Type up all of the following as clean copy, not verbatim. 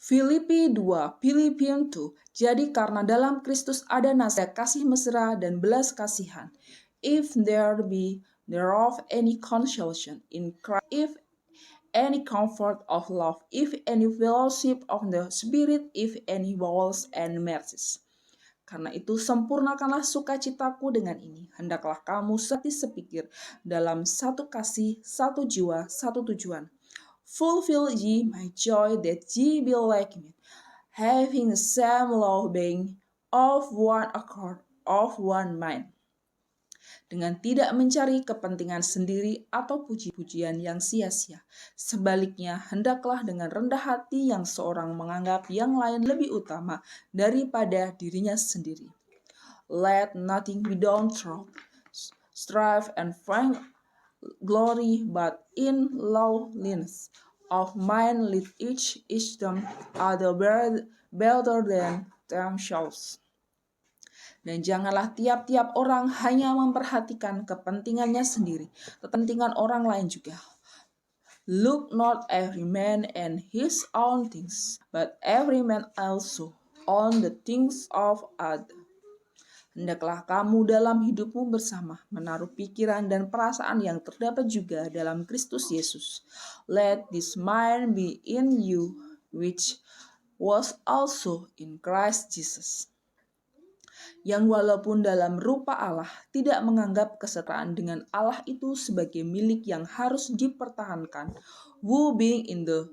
Filipian 2. Jadi karena dalam Kristus ada nasihat kasih mesra dan belas kasihan. If there be thereof any consolation in Christ, if any comfort of love, if any fellowship of the Spirit, if any bowels and mercies. Karena itu sempurnakanlah sukacitaku dengan ini. Hendaklah kamu sepikir dalam satu kasih, satu jiwa, satu tujuan. Fulfill ye my joy that ye be like me, having the same love, being of one accord, of one mind. Dengan tidak mencari kepentingan sendiri atau puji-pujian yang sia-sia. Sebaliknya, hendaklah dengan rendah hati yang seorang menganggap yang lain lebih utama daripada dirinya sendiri. Let nothing be done through strife and find glory, but in lowliness of mind let each them other better than themselves. Dan janganlah tiap-tiap orang hanya memperhatikan kepentingannya sendiri, kepentingan orang lain juga. Look not every man and his own things, but every man also on the things of other. Hendaklah kamu dalam hidupmu bersama menaruh pikiran dan perasaan yang terdapat juga dalam Kristus Yesus. Let this mind be in you, which was also in Christ Jesus. Yang walaupun dalam rupa Allah tidak menganggap kesetaraan dengan Allah itu sebagai milik yang harus dipertahankan, who being in the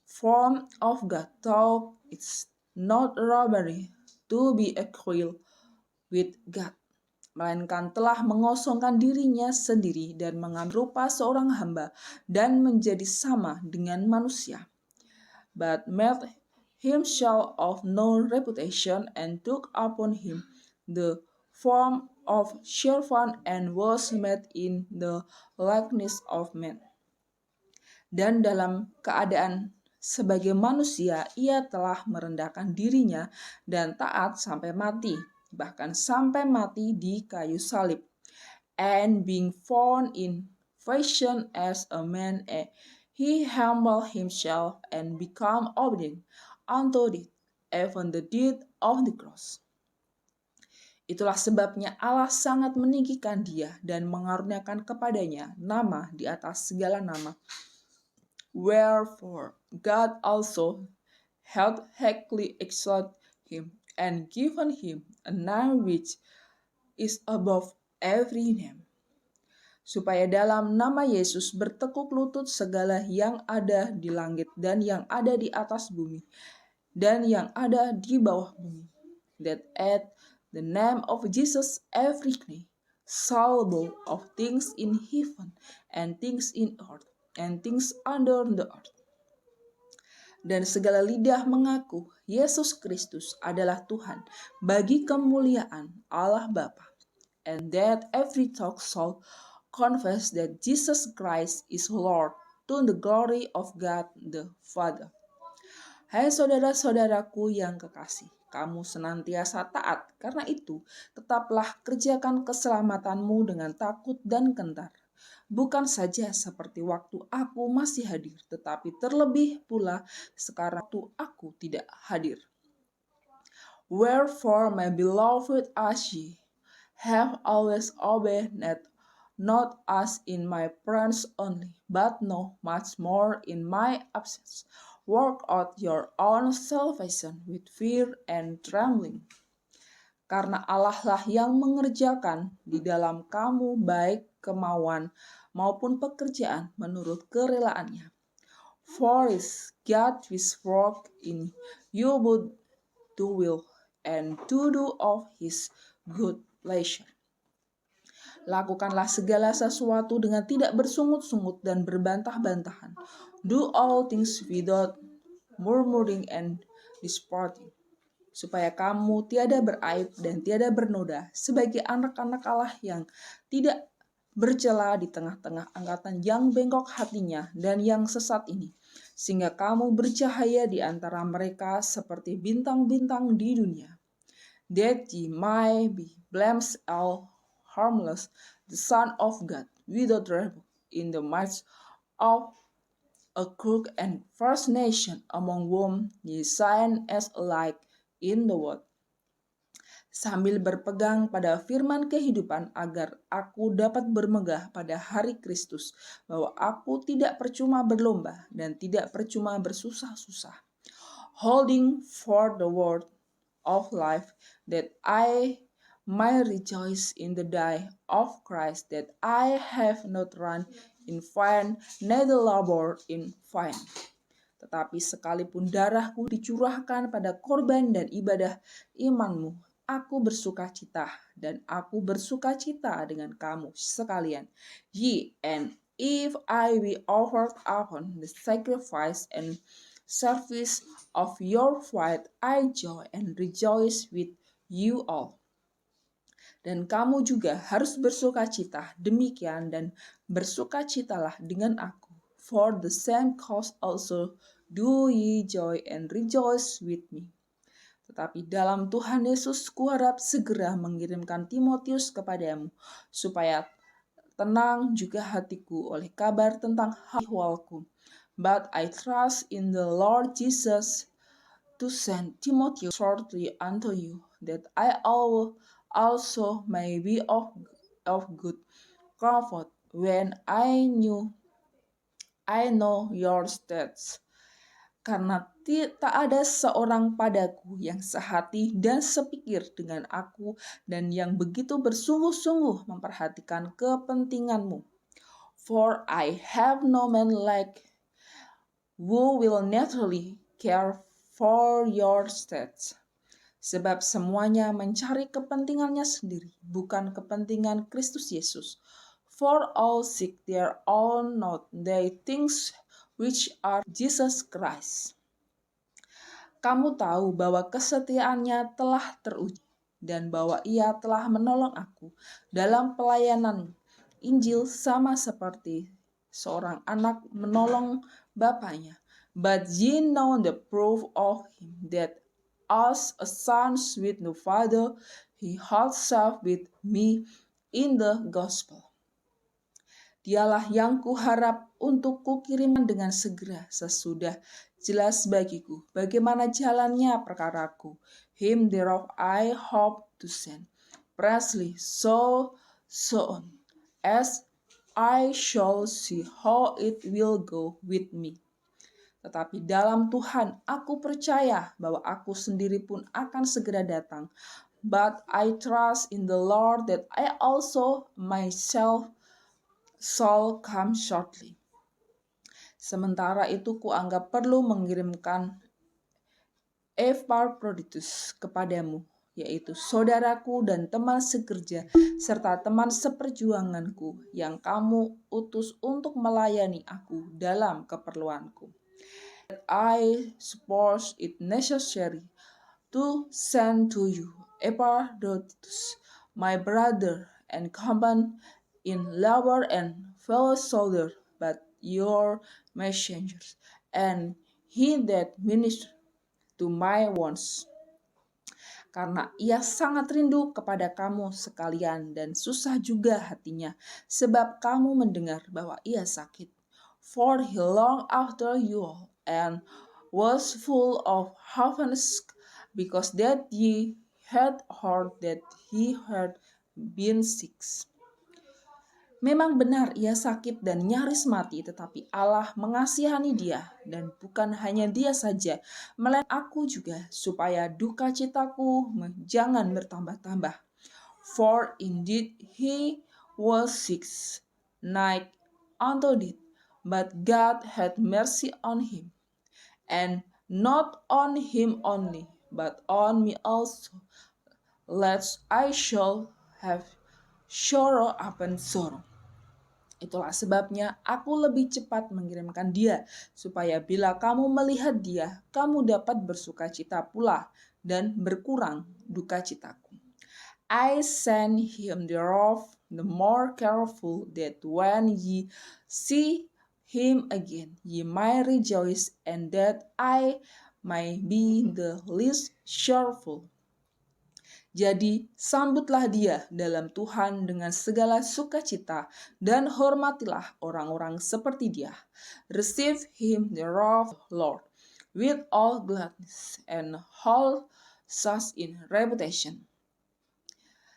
form of God thought it's not robbery to be equal with God, melainkan telah mengosongkan dirinya sendiri dan mengambil rupa seorang hamba dan menjadi sama dengan manusia. But made himself of no reputation and took upon him the form of servant and was made in the likeness of men. Dan dalam keadaan sebagai manusia, ia telah merendahkan dirinya dan taat sampai mati, bahkan sampai mati di kayu salib. And being found in fashion as a man, he humbled himself and became obedient unto death, even the death of the cross. Itulah sebabnya Allah sangat meninggikan dia dan mengaruniakan kepadanya nama di atas segala nama. Wherefore God also hath highly exalted him and given him a name which is above every name, supaya dalam nama Yesus bertekuk lutut segala yang ada di langit dan yang ada di atas bumi dan yang ada di bawah bumi, that at the name of Jesus every knee shall bow, of things in heaven and things in earth and things under the earth. Dan segala lidah mengaku Yesus Kristus adalah Tuhan bagi kemuliaan Allah Bapa. And that every tongue shall confess that Jesus Christ is Lord, to the glory of God the Father. Hai saudara-saudaraku yang kekasih, kamu senantiasa taat, karena itu tetaplah kerjakan keselamatanmu dengan takut dan gentar. Bukan saja seperti waktu aku masih hadir, tetapi terlebih pula sekarang waktu aku tidak hadir. Wherefore my beloved as ye have always obeyed, not as in my presence only, but no much more in my absence. Work out your own salvation with fear and trembling. Karena Allah lah yang mengerjakan di dalam kamu baik kemauan maupun pekerjaan menurut kerelaannya. For is God which work in you both to will and to do of his good pleasure. Lakukanlah segala sesuatu dengan tidak bersungut-sungut dan berbantah-bantahan. Do all things without murmuring and disputing, supaya kamu tiada beraib dan tiada bernoda sebagai anak-anak Allah yang tidak bercela di tengah-tengah angkatan yang bengkok hatinya dan yang sesat ini, sehingga kamu bercahaya di antara mereka seperti bintang-bintang di dunia. That ye might be blameless and harmless, the Son of God, without rebuke, in the midst of a crook and first nation among whom ye shine as a light in the world. Sambil berpegang pada firman kehidupan agar aku dapat bermegah pada hari Kristus, bahwa aku tidak percuma berlomba dan tidak percuma bersusah-susah, holding for the word of life, that I might rejoice in the day of Christ, that I have not run in vain, neither labor in vain. Tetapi sekalipun darahku dicurahkan pada korban dan ibadah imanmu, aku bersuka cita dan aku bersuka cita dengan kamu sekalian. Ye, and if I be offered upon the sacrifice and service of your faith, I joy and rejoice with you all. Dan kamu juga harus bersuka cita demikian dan bersukacitalah dengan aku. For the same cause also do ye joy and rejoice with me. Tetapi dalam Tuhan Yesus kuharap segera mengirimkan Timotius kepadamu, supaya tenang juga hatiku oleh kabar tentang ahwalku. But I trust in the Lord Jesus to send Timotheus shortly unto you, that I also may be of good comfort when I know your stats. Karena tak ada seorang padaku yang sehati dan sepikir dengan aku dan yang begitu bersungguh-sungguh memperhatikan kepentinganmu. For I have no man like who will naturally care for your stats. Sebab semuanya mencari kepentingannya sendiri, bukan kepentingan Kristus Yesus. For all seek their own, not they things which are Jesus Christ. Kamu tahu bahwa kesetiaannya telah teruji dan bahwa ia telah menolong aku dalam pelayanan Injil sama seperti seorang anak menolong bapaknya. But ye know the proof of him, that as a son with no father, he holds self with me in the gospel. Dialah yang kuharap untuk kukirimkan dengan segera sesudah jelas bagiku bagaimana jalannya perkaraku. Him thereof I hope to send presently so soon as I shall see how it will go with me. Tetapi dalam Tuhan aku percaya bahwa aku sendiri pun akan segera datang. But I trust in the Lord that I also myself shall come shortly. Sementara itu kuanggap perlu mengirimkan Epaphroditus kepadamu, yaitu saudaraku dan teman sekerja, serta teman seperjuanganku yang kamu utus untuk melayani aku dalam keperluanku. I suppose it necessary to send to you Epaphroditus, my brother and companion in labor and fellow soldier, but your messengers, and he that ministered to my wants. Karena ia sangat rindu kepada kamu sekalian dan susah juga hatinya, sebab kamu mendengar bahwa ia sakit. For he longed after you all, and was full of happiness, because that ye had heard that he had been sick. Memang benar ia sakit dan nyaris mati, tetapi Allah mengasihani dia, dan bukan hanya dia saja, melainkan aku juga, supaya duka citaku jangan bertambah-tambah. For indeed he was sick, nigh unto death, but God had mercy on him, and not on him only, but on me also, lest I shall have sorrow upon sorrow. Itulah sebabnya aku lebih cepat mengirimkan dia, supaya bila kamu melihat dia, kamu dapat bersuka cita pula dan berkurang duka citaku. I send him thereof the more careful, that when ye see him again, ye may rejoice, and that I may be the least sorrowful. Jadi, sambutlah dia dalam Tuhan dengan segala sukacita dan hormatilah orang-orang seperti dia. Receive him the wrath of the Lord with all gladness and hold such in reputation.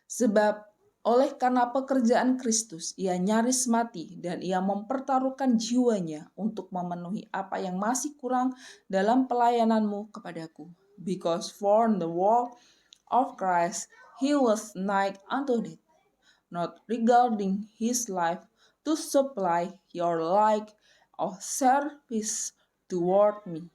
Sebab oleh karena pekerjaan Kristus, ia nyaris mati dan ia mempertaruhkan jiwanya untuk memenuhi apa yang masih kurang dalam pelayananmu kepadaku. Because for the work of Christ, he was nigh unto death, not regarding his life to supply your like of service toward me.